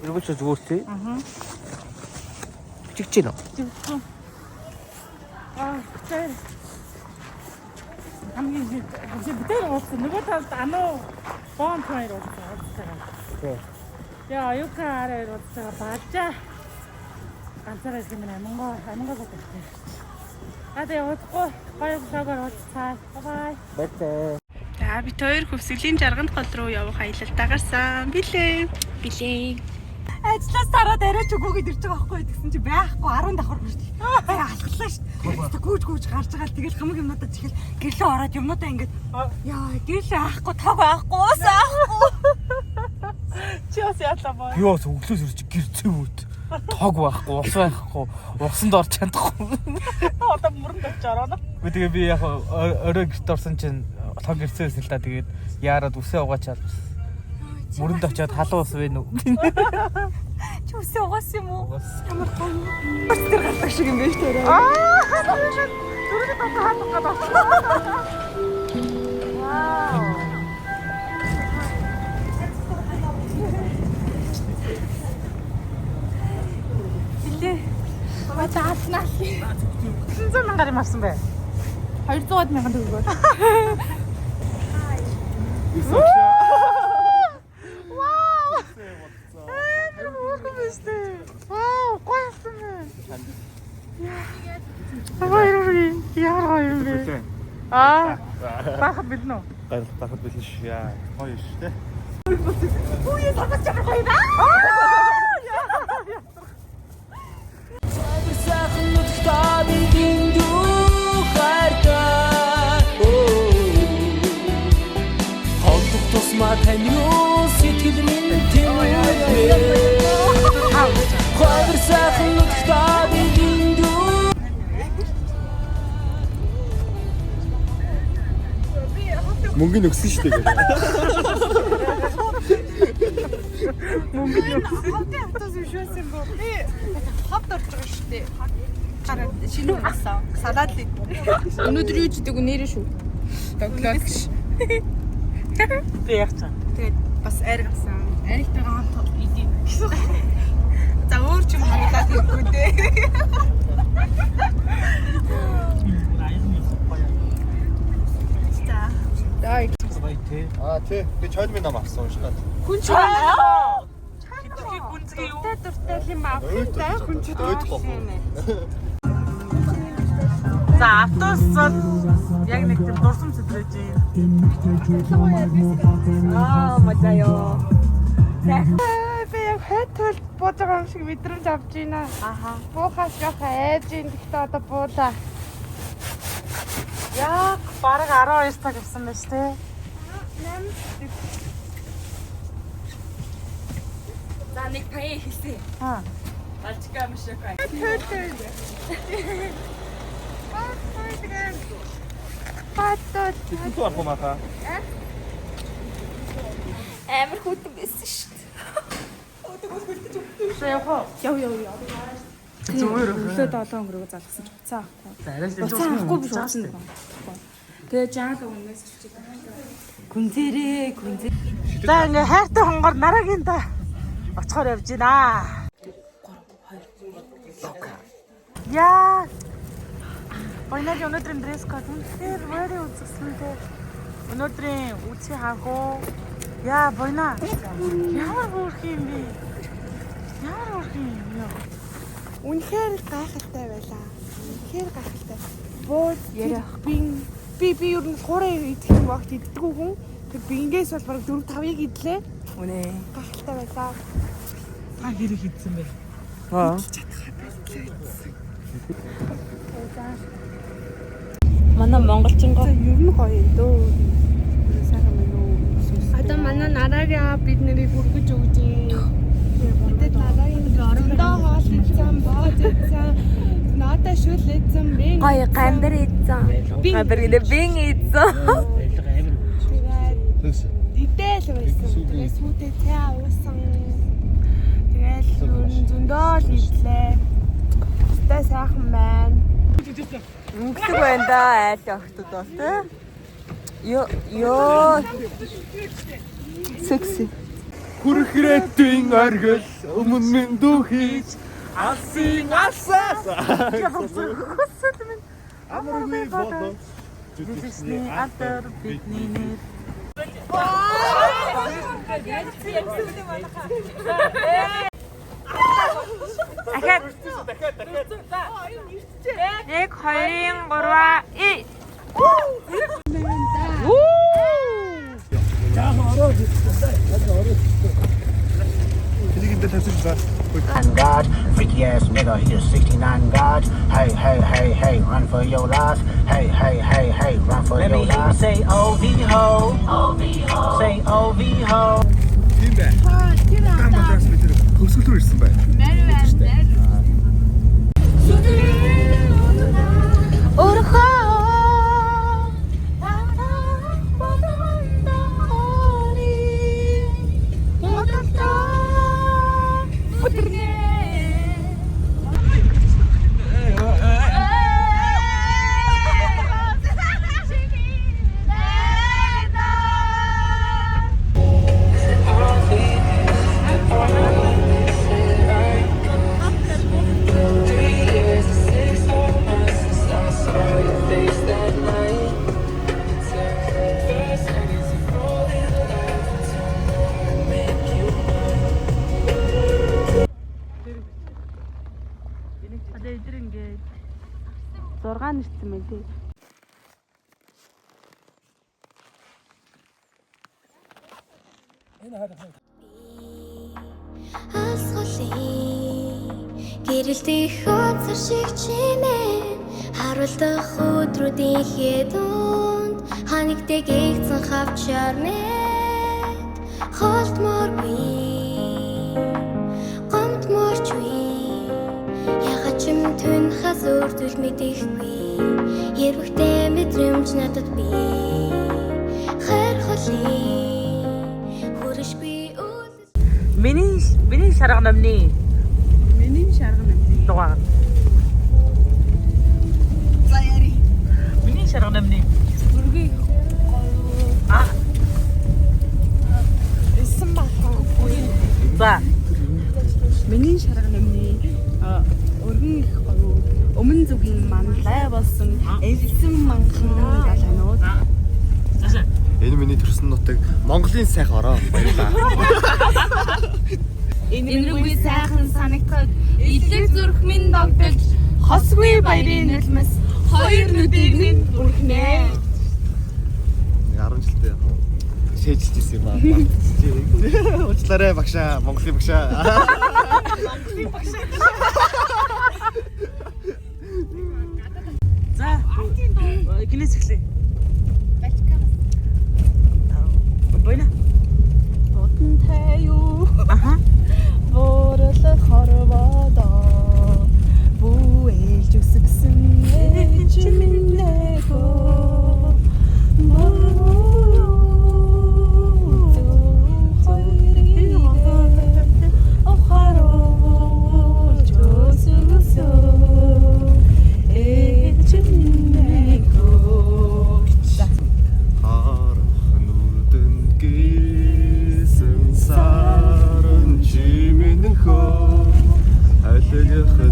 Эргүүлж зүгээр тий. Чигч гэнэ. Чигч. Тэр. Хамгийн бид уусан. Нөгөө талд ануу бом хоёр уусан. Тий. Яа, юухан арай уусан баажаа. Ганцаараа юм амингаа бодсон. Адаа явахгүй. Гоё цагаар ууцгаа. Бай. Бай. За бид хоёр хөвсгөлийн жарганд гол руу явах аялалдаа гарсан. Билээ. Ажлаас тараад арайч өгөөгээд ирж байгаа байхгүй гэсэн чи байхгүй 10 давхар хүртэл. Тэгээ алхаллаа шүү дээ. Гүүж гарч байгаа л тэгэл хамаг юмнуудаа чихэл гэрлээ ороод юмнуудаа ингээд яа гэрлээ аахгүй таг байхгүй уусаахгүй. Чи бас яалаа баа. Би бас өглөөс ирж гэр цэвүүд. Тог байхгүй, ус байхгүй, усанд орч чадахгүй. Одоо мөрөнд очиж ороо. Тэгээ би яг орой гэрт орсон чинь тог ирсээс л та тэгээд яарад үсээ угаачаад мөрөнд очиод халуун ус вэ нү. Чи үсээ угаасан юм уу? Ямар гоё. Тэр галтаг шиг юм байна шүү дээ. Дөрөв тоо хаалт гадаа. Вау. Билээ. Бага даатнаа. 900 мянгаар юм авсан бай. 200 мянган төгрөгөөр. Вау, гоёсэн бэ. Яа юм бэ? Бахад бэлнэ үү? Бахад бэлэн шүү яа. Гоё шүү те. Үе сатаж байгаа юм ба. Мөнгөний өгсөн шүү дээ. Мөнгөний автос вишсэн бо. Би хавд орж байгаа шүү дээ. Гараад шинэ асан. Салаад л идэв. Өнөөдөр юу ч идэг нэрээ шүү. Доглоод гэж. Би яг цаа. Тэгээд бас ариг авсан. Аригтайгаа хамт идэв. За өөр ч юм харуулаад ирэхгүй дээ. Тий. Би чойдмын нам авсан уушгаад. Хүн чаа. Хитрхи гүнзгий юу? Дуртай юм аа. Хүн ч За автобусод яг нэг тийм дурсам сэтрэж юм. мажаё. Би яг хэтэл бууж байгаа юм шиг мэдрэмж авч байна. Буухаас жоох айж ин гэхдээ одоо буулаа. Яг бараг 12 цаг явсан байж тээ. За нэг паяа хийсэн. Алчка мшэкай. Хатад Тэнцүү арах юм аа. Амар хүйтэн байсан шүү дээ. Яв. зүгээр өглөө 7 өнгөрөөгөө залгасан ч буцаа авахгүй. Буцаа авахгүй биш уусан. Тэгээ жаал өмнөөс чичиг. Гүнзэрээ. За ингээ хайртай хонгор нарагийн та оцохоор явж байна. Яа. Ойнаг өнөөдрийн дресс код үнээр вэри үзэсгэлэнтэй. Өнөөдрийн үсгийн хагуу. Яа, бойна. Ямар хөөрх юм бэ? Ямар хөөрх юм яа. Үнэхээр гайхалтай байлаа. Үнэхээр гайхалтай. Бууд ярих. Би ер нь хуурай идэх юм багт иддэггүй хүн. Тэр бингээс бол бараг 4-5-ыг идлээ. Үнэ. Гайхалтай байлаа. Та хэрэг хийсэн бэ? Манай монголчингоо Ер нь гоё юм дөө. Сайхан байна уу? Одоо манай нараараа бид нарыг хүргэж өгч юм. Бид нарийн орондоо хоол идсэн, бооз идсэн, надад шүл идсэн, би гоё гамбар идсэн. Гамбар гэдэг бин идсэн. идэл байсан. Тэгээ сүйдээ цай уусан. Тэгэл зөндөө л идлээ. Тэ сайхан байна. Өнгөлөг байна да айл охтод бол тэ. Ёо. Секси. Хүрхрэтийн оргил өмнө минь дүүхийж алсын алсаас амаргүй болоо Жүжигчний алдар бидний нэр. Ахад. 1 2 3 Энийг тавьчих ба. God, freaky ass nigga, he is 69 God. Hey, hey, hey, hey, run for your life. Hey, hey, hey, hey, run for your life. Say OV ho, OV ho, say OV ho. Тийм бай. Гам бодоос бид хөвсгөлөөр ирсэн бай. Одоо эдгээр ингээд 6 нэрсэн мэн тий. Гэрэлтэх хөцөр шиг чимээ харуулдах өдрүүдийн хэдүүнд ханигдэг игцэн хавчаар мэд холтморгүй гомтморчгүй ягаад ч юм түн хасуур зүйл мэдэхгүй ярвхтэй мэдрэмж надад би хайр холын хүршгүй Миний шарга номны Миний шарга намын. дугаар. За яри. Миний шарга номны Бүргүй. Эсэн бахан. за Миний шарга намын өргөн их гоё. Өмнө зүгийн манлай болсон элсэн манхан галанууд. Энэ миний төрсөн нутаг Монголын сайх ороо баярлаа. Энэргүй сайхан санагтад илэг зүрх минь догдолж хосгүй баярын нулимс хоёр нүдийг минь бүрхнэ. 10 жилдээ шээжилжсэн юм аа. Уучлаарай багшаа, Монголын багшаа. за гинэс эхлэе. Бойна. Бодонтай юу? Аха. Борлох хорвоо бүү ээлж үсгсэн ээж минь нэхөө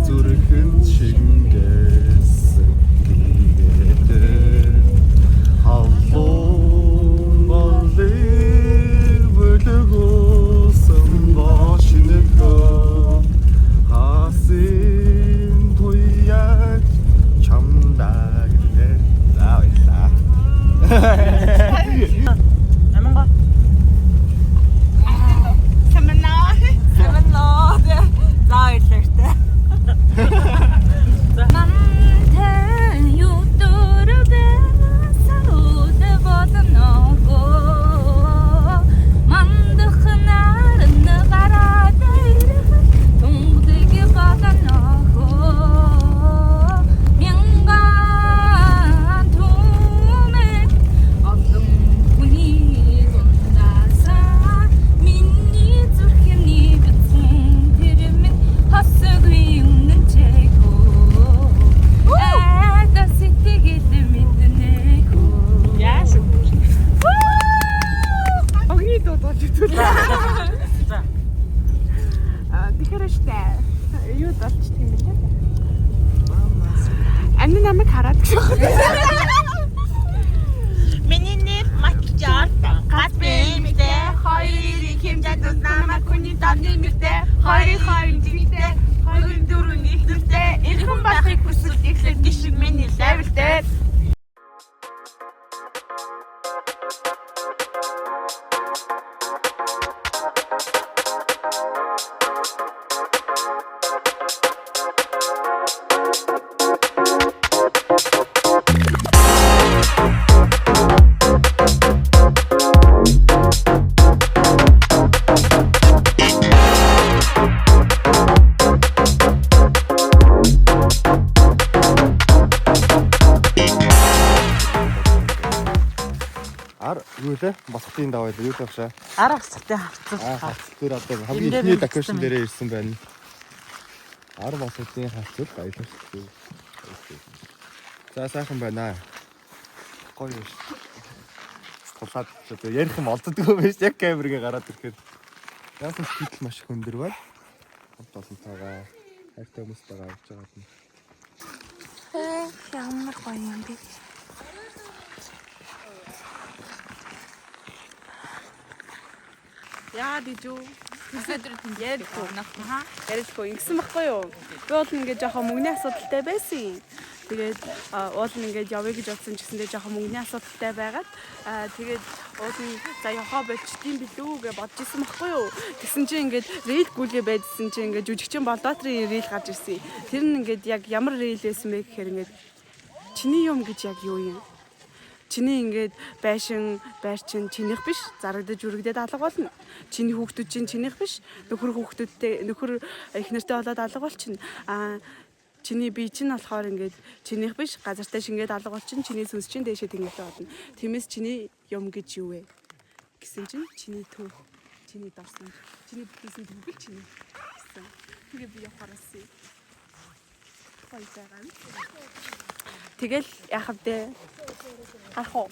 зүрхэн шингээсэн гигэдэ халуун болыг бүлгөөсөн бошинэгөө хасын туяг чамдаа гинэ заавалаа Аманга. Саманаа. За ирлээ. Миний нэр Матчаар. Гад бэмтэй хоёрын хэмжээд намайг хүний дамны мөртэй хоёр жигтэй хоёр дөрөв нийлдэлтэй эрхэм байхыг хүсвэл ихлэх гişиг миний лавлтэй. Юу лээ? Босхтын даваа юу тавшаа? Арга босхтой хавцсан. Тэр одоо хамгийн ихний докюмент дээрээ ирсэн байна. 10 босхтын хавцал баярлалаа. За сайхан байна. Гоё юм. Тулаад одоо ярих юм олддгүй байж яг камерыг гараад ирэхэд яасан скидл маш их өндөр байна. Хамт олонтойгоо хайртай хүмүүс байгаа явж байгаа юм. Ямар гоё юм бэ? Яа дижүү. Өсөдөр тийм ярихгүй нахаа. Ярихгүй ингэсэн байхгүй юу? Би бол ингээд жоохон мөнгөний асуудалтай байсан. Тэгээд уул нь ингээд явъя гэж бодсон ч гэсэндээ жоохон мөнгөний асуудалтай байгаад тэгээд уул нь за яхаа болчдгийн билүү гэж бодож исэн байхгүй юу? Тэгсэн чинь ингээд рейл гүйлгээ байдсан чинь ингээд жүжигчин Болдоотрын рейл гарч ирсэн. Тэр нь ингээд яг ямар рейл байсан бэ гэхээр ингээд чиний юм гэж яг юу юм? Чиний ингээд байшин, байрчин чинийх биш, зарагдаж үргэлдээд алга болно. Чиний хүүхдүүд чинь чинийх биш, нөхөр их нэртэй болоод алга болчихно. Чиний бие чинь болохоор ингээд чинийх биш, газартай шингээд алга болчихно. Чиний сүнс чинь дээшээ тэнгэртэй болно. Тиймээс чиний юм гэж юу вэ? Гэсэн чинь чиний төв, чиний дорсон, чиний бүтээсэн төгөл чиний гэсэн. Тэгээ би явахаараа гоё байгаа юм. Тэгэл яах вэ? Ах уу.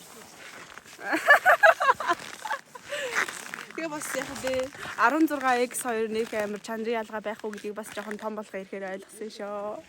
Тэгээ бас яах вэ? 16x2 нэг амир чанарын ялгаа байх уу гэдгийг бас жоохон том болгоо ирэхээр ойлгосон шоо.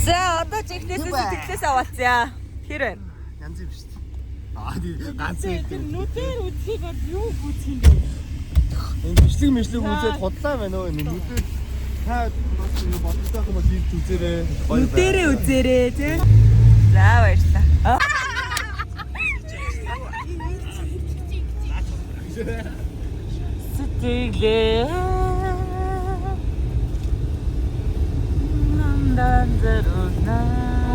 За одоо чихнээс сэтгэлээс аваалцъя. Тэр байна. Янз юм шүү дээ. Ганц Нүдээр үзхийг юу үзэх юм бэ? энэ бичлэг үзээд худлаа байна өө энэ нүдээр та боддог юм бол ийд үзээрэй. Нүдээрээ үзээрэй тий. За баярлалаа. Сэтгэлээ намдан зэрүнэ.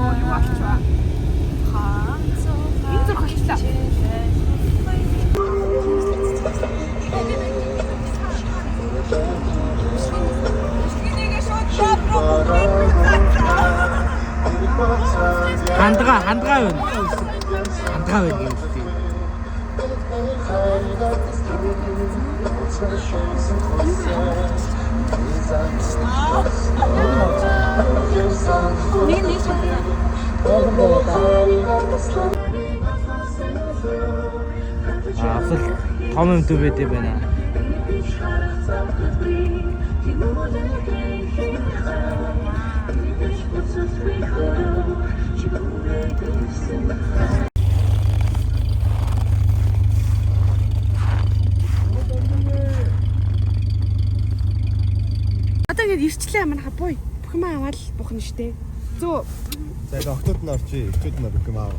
Оо юу болчихва. Энэ зүрх болчихлаа. Хандгаа байна. Хандгаа байна гэж. Асал том юм төв байд юм байна. Одоо ингэ ирчлээ маань хабой. Бүх юм аваад бухна штэ. Зөө. За энэ октод нь орчих. Ирчүүд нь бүх юм аа.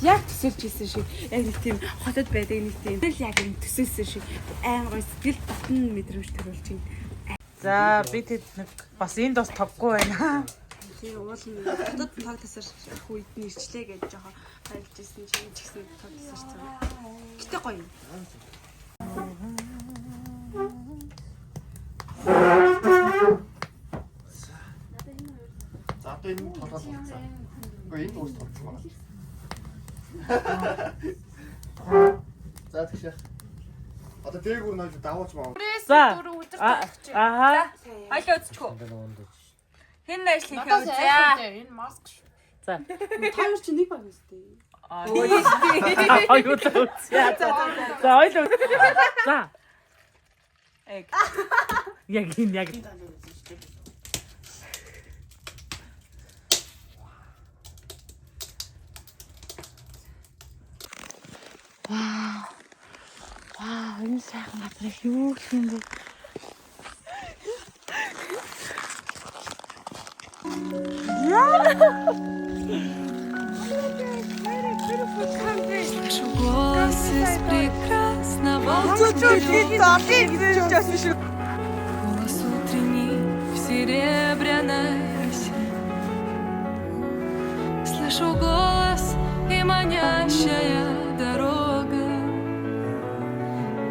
Яг төсөлж хийсэн шиг яг нэг тийм хотод байдаг нэг тийм л яг юм төсөлсөн шиг амар гоё сэтгэл батн мэдрэмж төрүүлж байна. За би тэд нэг бас энд бас тоггүй байна. Тэгээ уул нь хотод таг тасарх үед нь ирчлээ гэж жоохон байлж ирсэн чинь ч гэсэн таг тасарсан. Гэтэ гоё юм. За одоо энэ толгой болцсон. Гэхдээ энэ уус толцсон байна. За тэгшээ. Одоо дээгүүр нойж давууч маа. За. Ааха. Хоёлоо үзчихв. Хэн ажил хийх вэ? Энэ маск шүү. За. Таяр чи нэг баг үстэй. Аюул үзье. За ойлоо. За. Яг энэ яг. Вау, энэ сайхан газар юу гэх юм бэ? Голос утренний в серебряной росе. Слышу голос и манящая дорога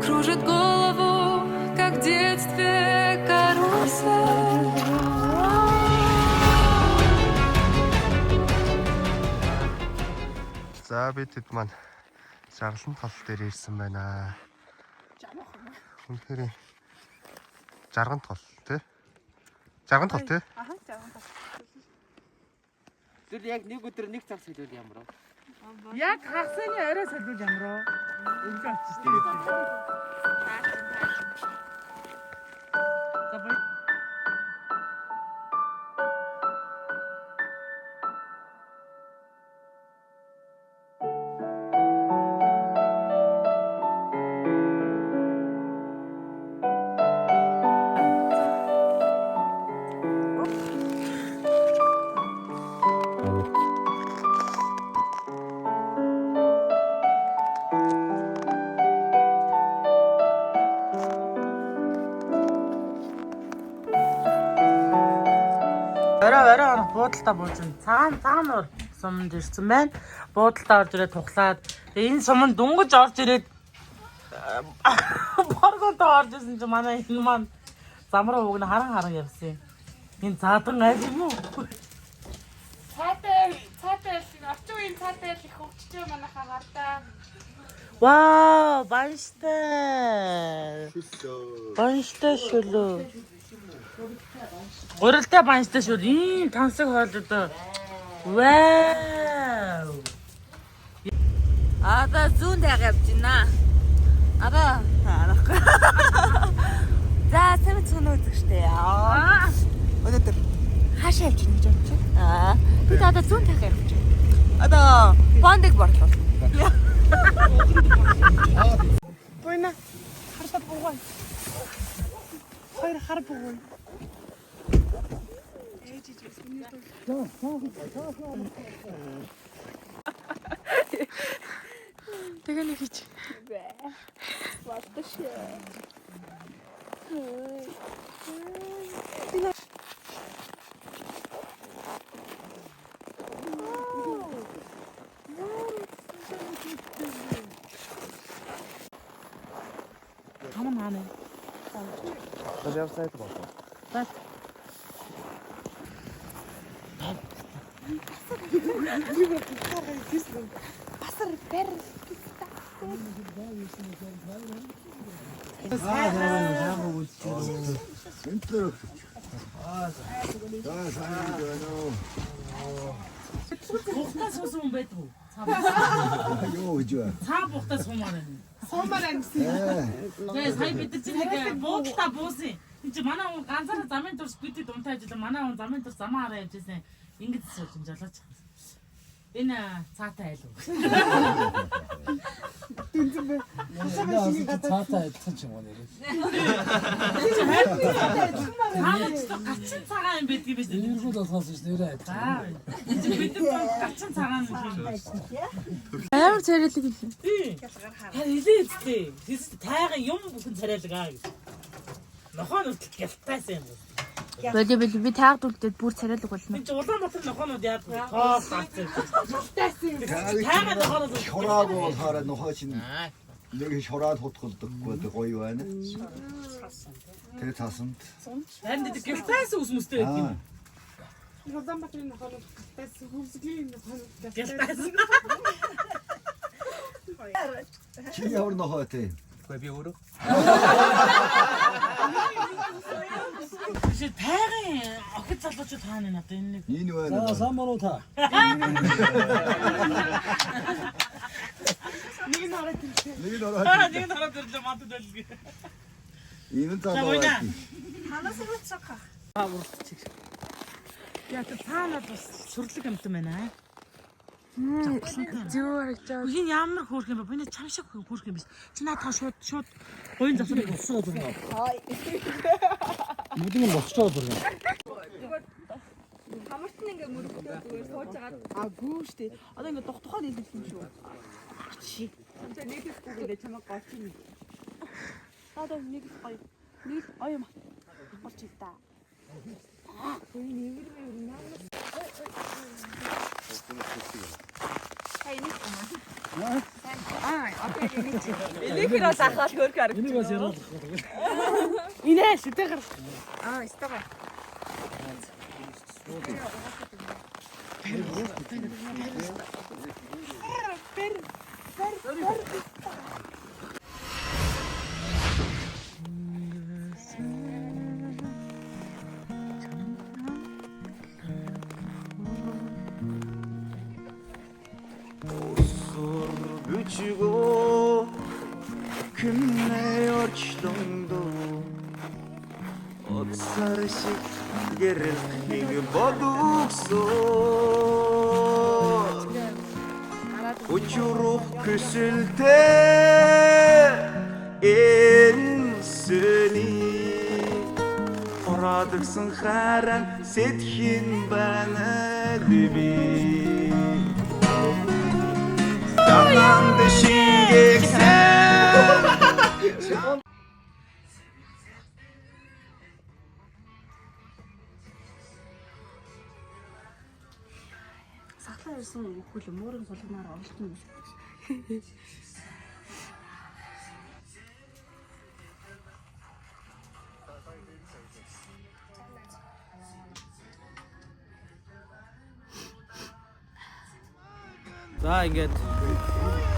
кружит голову, как в детстве карусель. За бид хэд маань жаргалан тал дээр ирсэн байна. Үнэхээр жарган тол тий? Жарган тол тий? Аха, жаахан тас. Зүр яг нэг өдөр нэг цаг солиул ямар вэ? Яг хагасны орой солиул ямар вэ? Үнэн очиж орой буудалтай бууж байна. Цагаан суманд ирсэн байна. Буудалтай орж ирээд тухлаад энэ суманд дөнгөж орж ирээд боргонтой орж ирсэн чинь манай энэ маань замраа уг нь харан явсан юм. Энэ заадан айл юм уу? Цаатай орчин үеийн цаатай их хөвчтэй манайхаа гардаа. Вау, банштай. Банштай шүлөө. Гурилтай банштай шүл. Ийм тансаг хоолой. Вау. Одоо зүүн дагаа явж байна. Одоо харахгүй. За сэм зүүн үзэх штэ. Өнөөдөр хаашаа явж байна гэж байна. Бид одоо зүүн дагаа явж байна. Одоо бондыг борлоо. Бойна. Харта буугай. Хоёр хар буугай. Тэгээ нэг хич. Хамаа наа. Тажаар сайт болоо. Басар бэр. Бухтаа суусан хүн байдаг уу? Юу гэж вэ? Цаа бухтаа суумаар байна. Сумаар амьдсан. Тэгээ сая бид нар чинь нэг буудалтаа буусан. Энд чи манай хүн ганцаараа замын дурс бидний дунтай ажиллаа. Манай хүн замын дурс замаа хараа явжсэн. Ингэж сууж юм жолооч. Энэ цаатай айл уу? Цаатай айдсан ч юм уу нэр. Хаач гачин цагаан юм байдгийг биш. Нэргүүд болохоос ч нэрээ айдсан. Энд чи бид нар гачин цагаан юм. Амар царайлаг юм. Хэлээ зү. Тэс тайган юм бүхэн царайлаг аа гэж. Нохоо нүртэл гялтайсан юм. Болоо би таагдуулдээд бүр царайлаг болно. Энд чи Улаанбаатар нохоонууд яад тоо таарсан. Тайган нохоонууд Шораагүй болохоор нохоо чинь нэг шораад хутгалдаггүй гоё байна. Тэгээ цаасанд. харин дэ гялтайсан ус мөстэй байдаг юм. Улаанбаатарын нохоонууд тассан хөвсглийн нохоонууд Гялтайсан. Чи ямар нохоо тий? Гэхдээ би өөрөө Чи тайган охид залуучууд хаана надад энэ нэг Энэ байна. самаруу та. Нэг нь ороод. нэг нараад ирлээ мантад байлгүй. Энэ залуу байна. Яа та цаанаа бас сүрлэг амтан байна аа. Зүү харагдаа. Үгүй ямар хөөрх юм бэ? Би чам шиг хөөрх юм биш. Чи наадаа шууд гоён завсрыг Босчоо дурна. Мөдийн босчоо дурна. Хамартны ингээ мөрөгдөө зүгээр сууж байгаа. Гүү штэ. Одоо ингээ тухайн хэлсэн юм шүү. Чи. Тэ нэг их үгээ чамаа голчих. Одоо нэг их гоё. Нэг оём. Голчих та. Хөөе нэг юм яа. Энийг бас ахаад хөрх харагдав. Энийг бас ярих. Инээ шүтэ гар. Истага. Бүчгөө кэмнэ орчлондоо Отсар шиг гэрэлхийг бодогсоо Учруух көсөлтэй энсэний Хорадагсан харан сэтхийн байна либи Дананд шингэсэн Сахлаа ирсэн хөл муурын сулгамаар оролтно юм шиг. За ингээд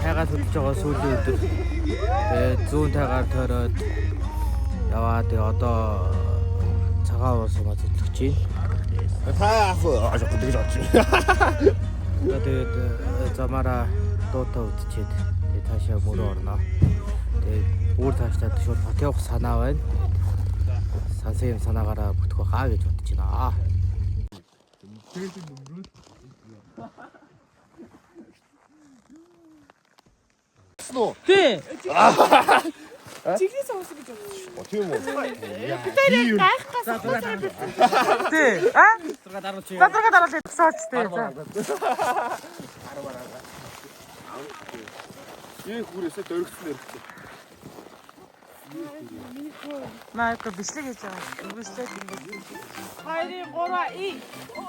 тайгаа төлж байгаа сүүлийн өдөр. Тэгээд зүүн тайгаар тойроод яваа. Тэгээ одоо цагаан уус сумаа төлөж байна. Та яах вэ? Ажиг гэж. Тэгээд замаараа дуутаа үдчихэд тэгээд таашаа мөрөө орно. Тэгээд бүр тааштай шууд хот явах санаа байна. Сансан юм санаагаараа бүтгэх хаа гэж бодож байна. Тий. Чиглээс уус гэж бодсон. Тийм үү? Тий. Аа? Задрага дараалал тасаач тий. Ийм хүрээсээ дөрөгцөн өргөцсөн. Майк бичлэг хийж байгаа. Бичлэг ингэж. 2 3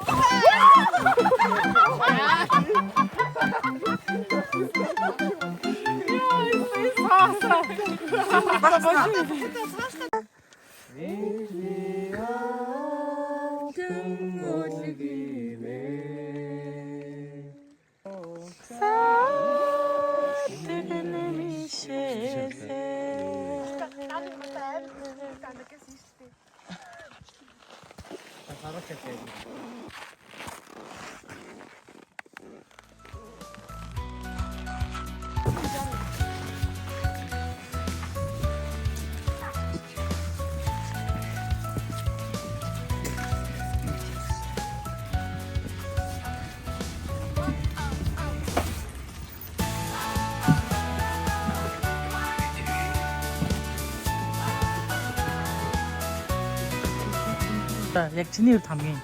одоо яг чиний хувьд хамгийн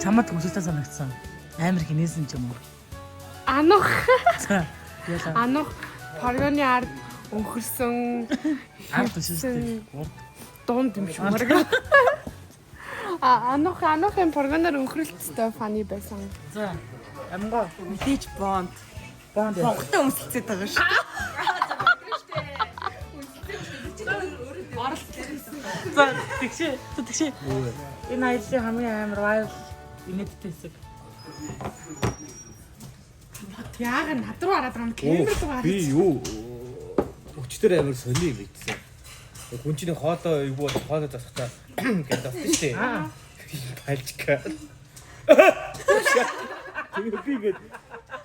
чамд төгсөлтөө санагдсан амар хинээсэн ч юм уу? Анх За яла анх паргоны ард өнхөрсөн ард төсөлтөө. дунд юм шиг марга. Анхын паргоноор өнхрөлттэй фаны байсан. За амгаа Мэдээж бонд. бонд. Бонготой өмсөлцөд байгаа шүү. За тэгшээ. Энэ аяллаа хамгийн амар viral инээдтэй хэсэг. Яг над руу хараад байгаа юм камер дугаар. Би юу өчтөр амар сони юм ийдсэн. Хүн чинь хоолоо юу хоолоо засахтаа гэдэг авсан шүү дээ. Палчка. Тэгээд би гээд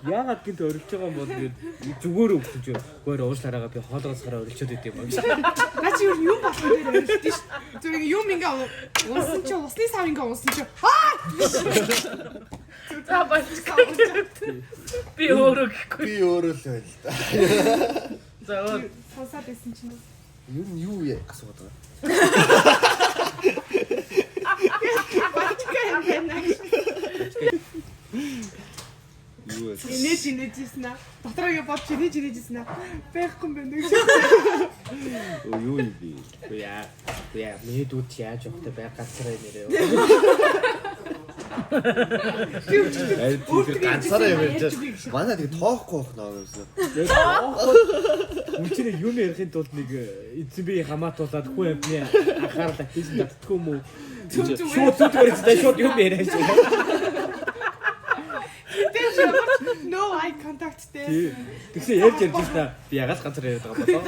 яагаад гинт орилж байгаа юм бол гээд зүгээр өгсөн чинь гоор уушлаараа би хоолоос хараа орилчод идэв юм. Наа чи юу болох вэ дээ шүү. Зүгээр юм ингээ уусан чи усны сав ингээ уусан чи За бачка. Би өөрөө гэхгүй. Би өөрөө л байл та. За өөр сонсоод байсан чинь Юу нь юу яа асууад байгаа. Юу вэ? инээжсэн аа. Дотроо бод инээжсэн аа. Байхгүй юм байна. Юу юм би? Яа миний дүүд яаж явахтай байх газараа нэрээ. Тэр ганцаараа юм ярьж манай тэг тоохгүй байх наа гэсэн. Хүн чинь юм ярихын тулд нэг эзэн би хамаатуулаад хүн амтны анхаарал татчихсан татдгүй юм уу? Шууд зүтгэртэй шууд юм яриа шүү. No eye contact дээ. Тэгсэн ярьж байсан та би ягаад ганцаар яриад байгаа болоо.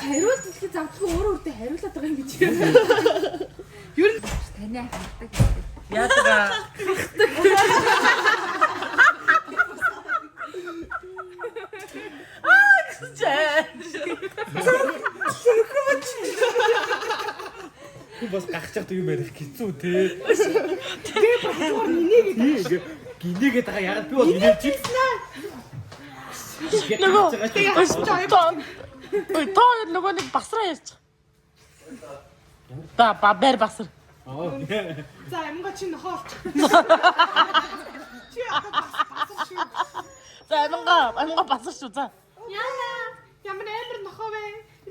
Хариулт хэлэхэд завдгүй өөрөөрөө хариулаад байгаа юм гэж. Юу н таны хатдаг. яатага Хүн бас гахчихд юм ярих хэцүү те. Тэгээ бодгоор нинэгээд Гинэгээд байгаа ягаад би бол инээж чинь. тоо нөгөө нэг басраа ярьж. Та бабер басар. за амга чи нохоолч. Чи басар шүү. За амга басар шүү. За. Яна ямар амар нохоо вэ?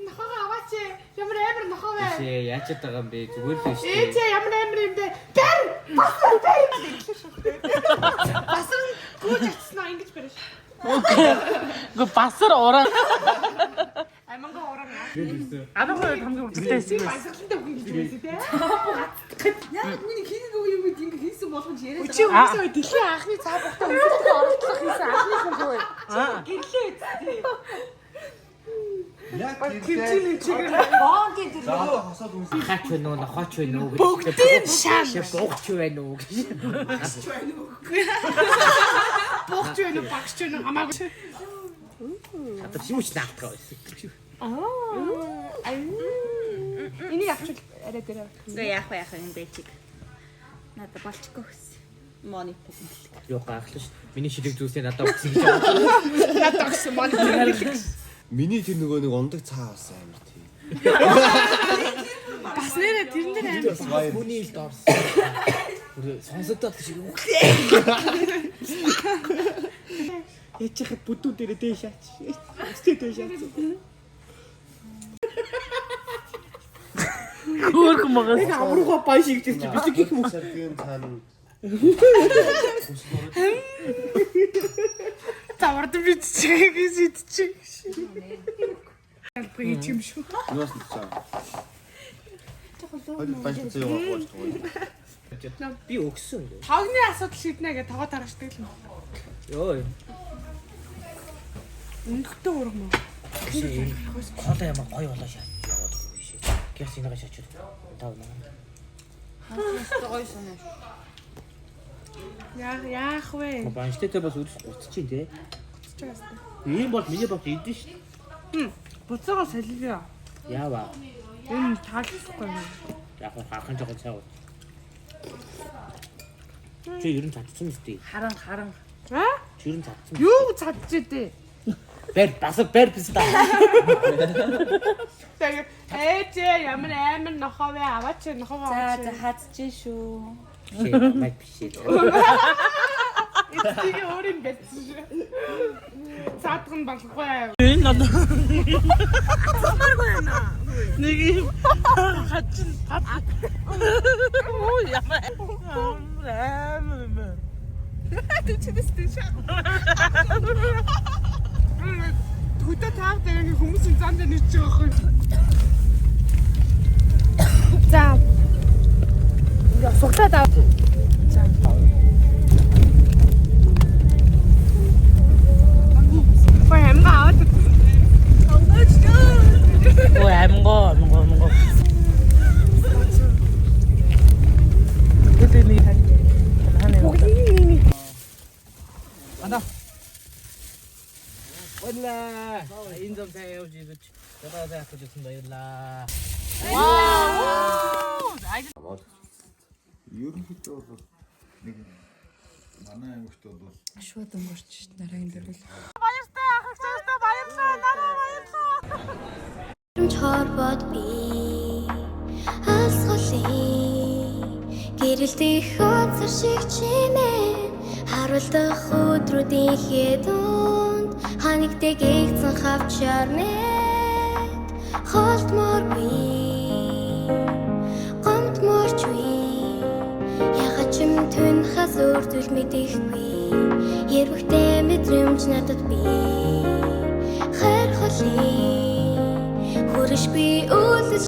Нохоогоо аваач. Ямар амар нохоо вэ? Тий яачаад байгаа юм бэ? Зүгээр л шүү дээ. Ээ чи ямар амар юм бэ? Бэр! Басар бэр! Басар гүйж атснаа ингэж бариш. Гэ басар ураа. Амга ураа. Анаагаа хамгийн өвчтэй хэсэг байсан. Басарлантай үг ингэж байсан те. Яг миний хийх юм үед ингэ хийсэн болгож яриад Чи хүмүүсээ дэлхийн анхны цаа бохтой өмсөлтөд оролцох хийсэн анхны хүн юу вэ? гэрлээ үсттэй. Яг Кимчиний чигээр Бондын тэр нөгөө хасаад үс. Хаач вэ нөө хаач вэ нөө гэж. бүгдийн шам. Богч вэ нөө гэж. Богч вэ нөө багч вэ нөө хамаагүй. Одоо шимч наатгаа байсан. Энийг авчвал арай дээр. Гэ яах вэ энэ бэлчиг. Надад болчихгүй гэсэн. Монит гэдэг. Юу гайхлаа шүү. Миний шилэг зүйлсээ надад өгсөн гэж байгаа. Надад гэсэн монитор. Миний тэр нөгөө нэг ундаг цаа бас амар тий. Бас нэрэ тэрэн дээр амар. Хүний илд орсон. Сонсогдоод шиг үг. Ячихад бүдүү дээр дээш шаач. Өстэй дээш шаач. Хөөх магас. Яг аврууга бай шиг тийм биш гэх юм уу? Саргийн цаана Тавард би чигэс идчих. Албаги юм шүү. юус нцаа. Хойд банч цаа яваа гоож. Би өгсөн. Тогны асуудал шийднэ гэж тогоо тарашдаг юм. Йоо. Өндөртөө урах мó. Хоолой ямар гоё болоо шаач. Яваад өгөө биш. Гэс энэгээ шаачвал тав наа. Яах вэ? Банчтай бас үдс гуцчих тий. Ийм бол миний бот идэн шүү. Буцаага солиё. Яава. Энэ таалахгүй юм. Яг хахан жоохон цаа. Чи ер нь цадцсан мэт тий. Харан. Аа? Чи ер нь цадцсан. Юу цадж идэ? Бэр бэр биз та. Тэгээ ээжээ ямар амар нохоо вэ? Аваач нохоо аваач. За хацчих шүү. Май биш. Эцгийг өөрийн бэлдсэн шүү. Цаадах нь болохгүй. Энэ надад. Нэг юм хачин пап. Оо яма. Хөдөө таах дээр хүмүүсийн зан дээр нэрч байгаа байхгүй. За. Я суглаад ав. Ой амгаа аваад. Ой амгаа. Тэтэний ханаа. Ана. Wala. Inzom tayo jibit. Tara tayo sa bayla. Ерөнхийдөө бол нэг манай аймагт бол Шууд өнгөрч дараагийн дөрвөл. Баяртай ах чааштай баярлаа. Нараа баярлаа. Чорбод би алсголын гэрэлтэх хоцор шиг чимээ харуулдах өдрүүдийн хэдунд ханигдэг игцэн хавчаар мэд холтморгүй гомтморчгүй ягачим түн хасуур зүйл мэдэхгүй ярвхтэй мэдрэмж надад би хайр холын хүршгүй үл